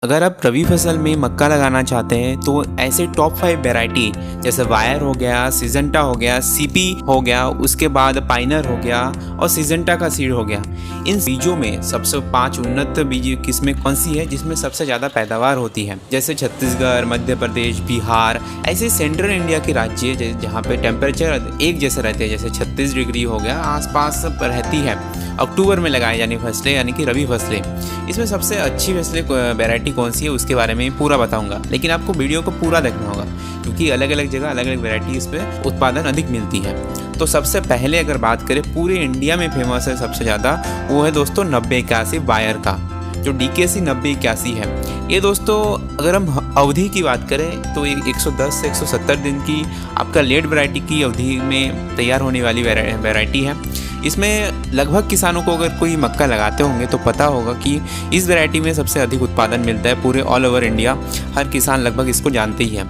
अगर आप रबी फसल में मक्का लगाना चाहते हैं तो ऐसे टॉप 5 वैरायटी जैसे वायर हो गया, सिजेंटा हो गया, सीपी हो गया, उसके बाद पाइनर हो गया और सिजेंटा का सीड हो गया। इन बीजों में सबसे 5 उन्नत बीज किस्में कौन सी है जिसमें सबसे ज़्यादा पैदावार होती है? जैसे छत्तीसगढ़, मध्य प्रदेश, बिहार, ऐसे सेंट्रल इंडिया के राज्य जहाँ पे टेम्परेचर एक जैसे रहते हैं, जैसे 36 डिग्री हो गया आसपास रहती है। अक्टूबर में लगाई जानी फसलें यानी कि रबी फसलें। इसमें सबसे अच्छी फसलें वैरायटी कौन सी है उसके बारे में पूरा बताऊंगा, लेकिन आपको वीडियो को पूरा देखना होगा क्योंकि अलग अलग जगह अलग अलग वैरायटी इस पर उत्पादन अधिक मिलती है। तो सबसे पहले अगर बात करें पूरे इंडिया में फेमस है सबसे ज़्यादा, वो है दोस्तों 9081 वायर का, जो DKC 9081 है। ये दोस्तों अगर हम अवधि की बात करें तो 110 से 170 दिन की आपका लेट वैरायटी की अवधि में तैयार होने वाली वैरायटी है। इसमें लगभग किसानों को अगर कोई मक्का लगाते होंगे तो पता होगा कि इस वैरायटी में सबसे अधिक उत्पादन मिलता है पूरे ऑल ओवर इंडिया। हर किसान लगभग इसको जानते ही है।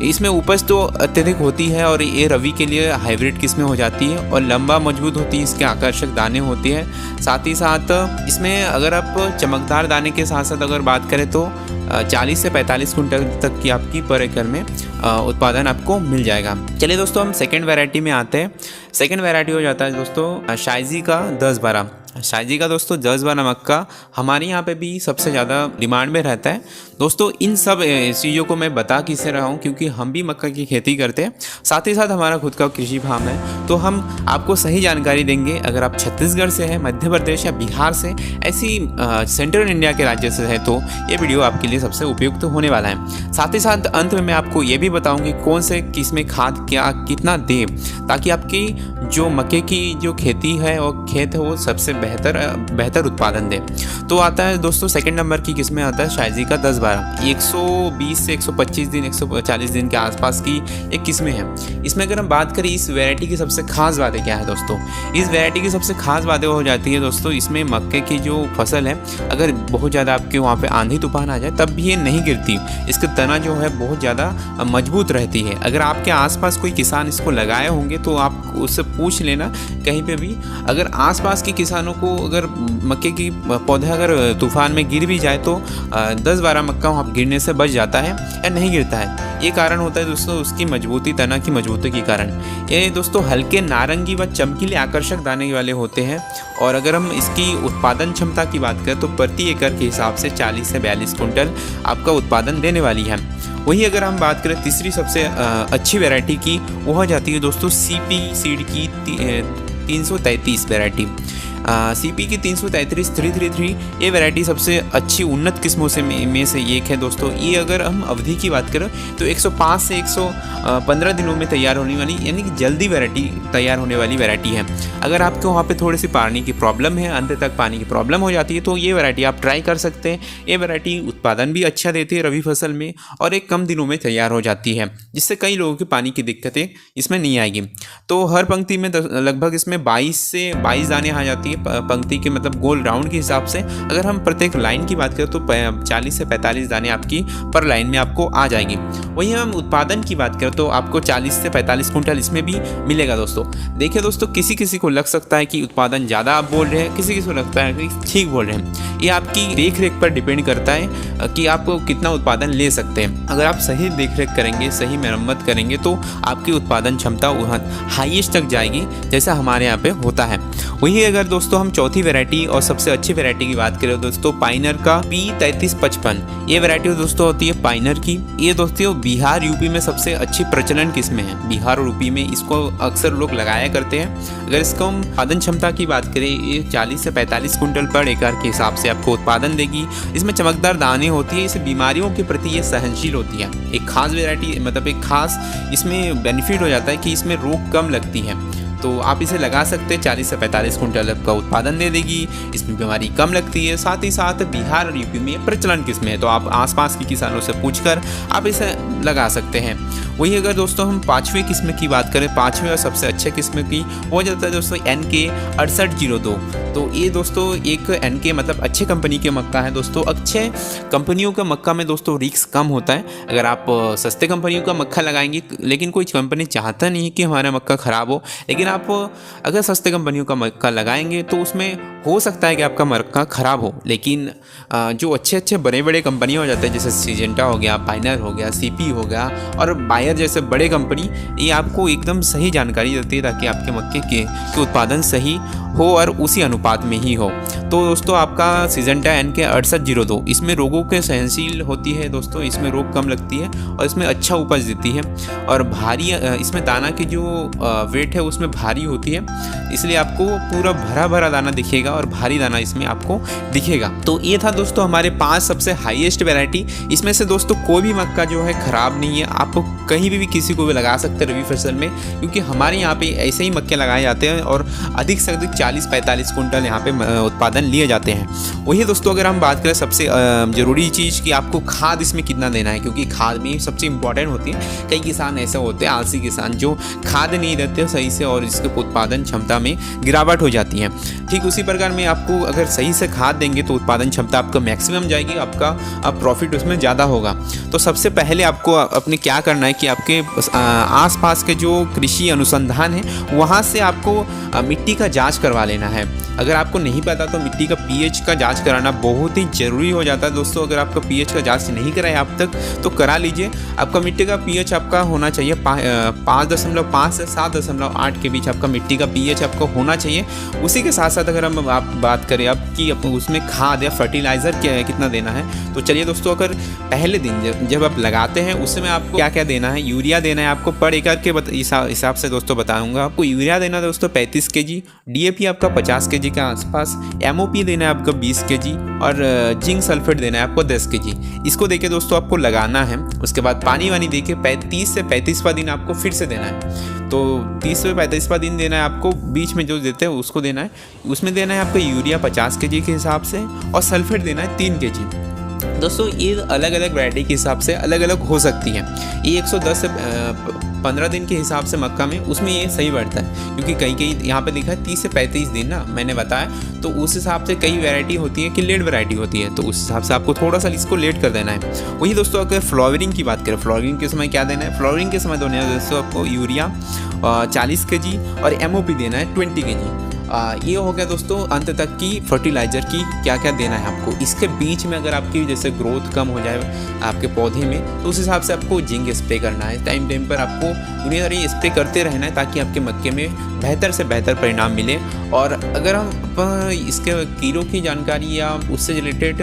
इसमें उपज तो अत्यधिक होती है और ये रबी के लिए हाइब्रिड किस्में हो जाती है और लंबा मजबूत होती है, इसके आकर्षक दाने होते हैं। साथ ही साथ इसमें अगर आप चमकदार दाने के साथ साथ अगर बात करें तो 40 से 45 कुंटल तक की आपकी पर एकड़ में उत्पादन आपको मिल जाएगा। चलिए दोस्तों हम सेकेंड वैरायटी में आते हैं। सेकेंड वैरायटी हो जाता है दोस्तों शाइजी का 10-12। शाइजी का दोस्तों 10-12 मक्का हमारे यहाँ पे भी सबसे ज़्यादा डिमांड में रहता है। दोस्तों इन सब चीज़ों को मैं बता किससे रहा हूँ क्योंकि हम भी मक्का की खेती करते हैं, साथ ही साथ हमारा खुद का कृषि फार्म है, तो हम आपको सही जानकारी देंगे। अगर आप छत्तीसगढ़ से हैं, मध्य प्रदेश या बिहार से, ऐसी सेंट्रल इंडिया के राज्य से है तो ये वीडियो आपके लिए सबसे उपयुक्त होने वाला है। साथ ही साथ अंत में मैं आपको ये भी बताऊँगी कौन से किस्में खाद क्या कितना दे ताकि आपकी जो मक्के की जो खेती है और खेत है वो सबसे बेहतर उत्पादन दे। तो आता है दोस्तों सेकंड नंबर की किस्में आता है शाइजी का 10-12। 120 से 125 दिन 140 दिन के आसपास की एक किस्में हैं। इसमें अगर हम बात करें इस वैरायटी की सबसे खास बातें क्या है दोस्तों, इस वैरायटी की सबसे खास बातें हो जाती है दोस्तों इसमें मक्के की जो फसल है अगर बहुत ज़्यादा आपके वहाँ पे आंधी तूफान आ जाए तब भी ये नहीं गिरती। इसकी तना जो है बहुत ज़्यादा मजबूत रहती है। अगर आपके आसपास कोई किसान इसको लगाए होंगे तो आप उससे पूछ लेना कहीं पे भी, अगर आसपास के किसानों को अगर मक्के की पौधा अगर तूफान में गिर भी जाए तो 10-12 मक्का वहाँ गिरने से बच जाता है या नहीं गिरता है। ये कारण होता है दोस्तों उसकी मजबूती, तना की मजबूती के कारण। ये दोस्तों हल्के नारंगी व चमकीले आकर्षक दाने वाले होते हैं और अगर हम इसकी उत्पादन क्षमता की बात करें तो प्रति एकड़ के हिसाब से 40 से 42 कुंटल आपका उत्पादन देने वाली है। वही अगर हम बात करें तीसरी सबसे अच्छी वैरायटी की, वो हो जाती है दोस्तों सीपी सीड की 333 वैरायटी। सीपी की 333 ये वैरायटी सबसे अच्छी उन्नत किस्मों से में से एक है दोस्तों। ये अगर हम अवधि की बात करें तो 105 से 115 दिनों में तैयार होने वाली यानी कि जल्दी वैरायटी तैयार होने वाली वैरायटी है। अगर आपके वहाँ पे थोड़ी सी पानी की प्रॉब्लम है, अंत तक पानी की प्रॉब्लम हो जाती है तो ये वैरायटी आप ट्राई कर सकते हैं। ये वैरायटी उत्पादन भी अच्छा देती है रबी फसल में और एक कम दिनों में तैयार हो जाती है, जिससे कई लोगों की पानी की दिक्कतें इसमें नहीं आएगी। तो हर पंक्ति में लगभग इसमें 22 से 22 दाने आ जाती है पंक्ति के, मतलब गोल राउंड के हिसाब से। अगर हम प्रत्येक लाइन की बात करें तो 40 से 45 दाने आपकी पर लाइन में आपको आ जाएगी। वहीं हम उत्पादन की बात करें तो आपको 40 से 45 कुंटल इसमें भी मिलेगा दोस्तों। देखिए दोस्तों किसी किसी को लग सकता है कि उत्पादन ज़्यादा आप बोल रहे हैं, किसी किसी को लगता है कि ठीक बोल रहे हैं। ये आपकी देख रेख पर डिपेंड करता है कि आप कितना उत्पादन ले सकते हैं। अगर आप सही देख रेख करेंगे, सही मरम्मत करेंगे तो आपकी उत्पादन क्षमता हाईएस्ट तक जाएगी जैसा हमारे यहाँ पे होता है। वही अगर दोस्तों हम चौथी वैरायटी और सबसे अच्छी वैरायटी की बात करें दोस्तों पाइनर का P3355, ये वैरायटी दोस्तों होती है पाइनर की। ये दोस्तों बिहार यूपी में सबसे अच्छी प्रचलन किस्में हैं। बिहार और यूपी में इसको अक्सर लोग लगाया करते हैं। अगर इसको हम उत्पादन क्षमता की बात करें ये 40 से 45 कुंटल पर एकड़ के हिसाब से आपको उत्पादन देगी। इसमें चमकदार दाने होती है, इसे बीमारियों के प्रति ये सहनशील होती है। एक खास वैरायटी मतलब एक खास इसमें बेनिफिट हो जाता है कि इसमें रोग कम लगती है, तो आप इसे लगा सकते हैं। 40 से 45 कुंटल का उत्पादन दे देगी, इसमें बीमारी कम लगती है। साथ ही साथ बिहार और यूपी में प्रचलन किस्में है, तो आप आसपास के किसानों से पूछकर आप इसे लगा सकते हैं। वही अगर दोस्तों हम पाँचवीं किस्म की बात करें, पाँचवीं और सबसे अच्छे किस्म की हो जाता है दोस्तों NK 6802। तो ये दोस्तों एक NK मतलब अच्छे कंपनी के मक्का है दोस्तों। अच्छे कंपनियों का मक्का में दोस्तों रिस्क कम होता है। अगर आप सस्ते कंपनियों का मक्का लगाएंगे, लेकिन कोई कंपनी चाहता नहीं है कि हमारा मक्का ख़राब हो, लेकिन आप अगर सस्ते कंपनियों का मक्का लगाएंगे तो उसमें हो सकता है कि आपका मक्का ख़राब हो, लेकिन जो अच्छे बड़े बड़े कंपनियाँ हो जाते हैं जैसे सिजेंटा हो गया, पाइनर हो गया, सीपी हो गया और बायर जैसे बड़े कंपनी, ये आपको एकदम सही जानकारी देती है ताकि आपके मक्के के उत्पादन सही हो और उसी अनुपात में ही हो। तो दोस्तों आपका सिजेंटा NK 6802 इसमें रोगों के सहनशील होती है दोस्तों, इसमें रोग कम लगती है और इसमें अच्छा उपज देती है और भारी इसमें दाना की जो वेट है उसमें भारी होती है, इसलिए आपको पूरा भरा भरा दाना दिखेगा और भारी दाना इसमें आपको दिखेगा। तो ये था दोस्तों हमारे 5 सबसे हाईएस्ट वैरायटी। इसमें से दोस्तों कोई भी मक्का जो है ख़राब नहीं है, आप कहीं भी किसी को भी लगा सकते हैं रबी फसल में, क्योंकि हमारे यहाँ पे ऐसे ही मक्के लगाए जाते हैं और अधिक से अधिक 40-45 कुंटल यहाँ पे उत्पादन लिए जाते हैं। वही दोस्तों अगर हम बात करें सबसे ज़रूरी चीज़ कि आपको खाद इसमें कितना देना है, क्योंकि खाद में सबसे इंपॉर्टेंट होती है। कई किसान ऐसे होते हैं आलसी किसान जो खाद नहीं देते सही से और इसके उत्पादन क्षमता में गिरावट हो जाती है। ठीक उसी प्रकार में आपको अगर सही से खाद देंगे तो उत्पादन क्षमता आपका मैक्सिमम जाएगी, आपका प्रॉफिट उसमें ज़्यादा होगा। तो सबसे पहले आपको अपने क्या करना है कि आपके आसपास के जो कृषि अनुसंधान है वहाँ से आपको मिट्टी का जांच करवा लेना है। अगर आपको नहीं पता तो मिट्टी का pH का जांच कराना बहुत ही ज़रूरी हो जाता है दोस्तों। अगर आपका pH का जांच नहीं कराया आप तक तो करा लीजिए। आपका मिट्टी का pH आपका होना चाहिए 5.5 से 7.8 के बीच आपका मिट्टी का pH आपको होना चाहिए। उसी के साथ साथ अगर हम आप बात करें आप कि उसमें खाद या फर्टिलाइज़र कितना देना है, तो चलिए दोस्तों अगर पहले दिन जब आप लगाते हैं उसमें आपको क्या क्या देना है, यूरिया देना है आपको पर एकड़ के हिसाब से दोस्तों बताऊँगा। आपको यूरिया देना है दोस्तों 35 kg, DAP आपका 50 kg के आसपास, MOP देना है आपको 20 kg और जिंक सल्फेट देना है आपको 10 kg। इसको देके दोस्तों आपको लगाना है। उसके बाद पानी वानी देके 30 से 35वां दिन आपको फिर से देना है। तो 30 से 35वां दिन देना है आपको, बीच में जो देते हैं उसको देना है। उसमें देना है आपको यूरिया 50 kg के हिसाब से और सल्फेट देना है 3 kg। दोस्तों ये अलग अलग वैरायटी के हिसाब से अलग अलग हो सकती है। ये 110 से 15 दिन के हिसाब से मक्का में उसमें ये सही बढ़ता है, क्योंकि कई यहाँ पे लिखा है 30 से 35 दिन ना मैंने बताया, तो उस हिसाब से कई वैरायटी होती है कि लेट वैरायटी होती है, तो उस हिसाब से आपको थोड़ा सा इसको लेट कर देना है। वही दोस्तों अगर फ्लावरिंग की बात करें, फ्लावरिंग के समय क्या देना है, फ्लावरिंग के समय देना है दोस्तों आपको यूरिया 40 kg और MOP देना है 20 kg। ये हो गया दोस्तों अंत तक की फर्टिलाइज़र की क्या क्या देना है आपको। इसके बीच में अगर आपकी जैसे ग्रोथ कम हो जाए आपके पौधे में तो उस हिसाब से आपको जिंक स्प्रे करना है। टाइम पर आपको दुनियादारी स्प्रे करते रहना है ताकि आपके मक्के में बेहतर से बेहतर परिणाम मिले। और अगर हम इसके कीड़ों की जानकारी या उससे रिलेटेड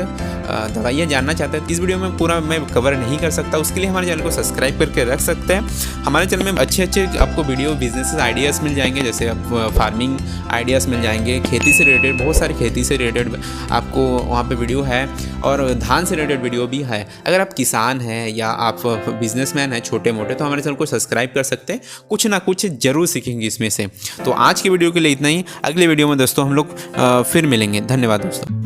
दवाइयाँ जानना चाहते हैं तो इस वीडियो में पूरा मैं कवर नहीं कर सकता, उसके लिए हमारे चैनल को सब्सक्राइब करके रख सकते हैं। हमारे चैनल में अच्छे आपको वीडियो बिजनेस आइडियाज़ मिल जाएंगे, जैसे फार्मिंग आइडियाज़ मिल जाएंगे, खेती से रिलेटेड बहुत सारी खेती से रिलेटेड आपको वहाँ पे वीडियो है और धान से रिलेटेड वीडियो भी है। अगर आप किसान हैं या आप बिजनेसमैन हैं छोटे मोटे तो हमारे चैनल को सब्सक्राइब कर सकते हैं, कुछ ना कुछ ज़रूर सीखेंगे इसमें से। तो आज की वीडियो के लिए इतना ही, अगले वीडियो में दोस्तों हम लोग फिर मिलेंगे। धन्यवाद दोस्तों।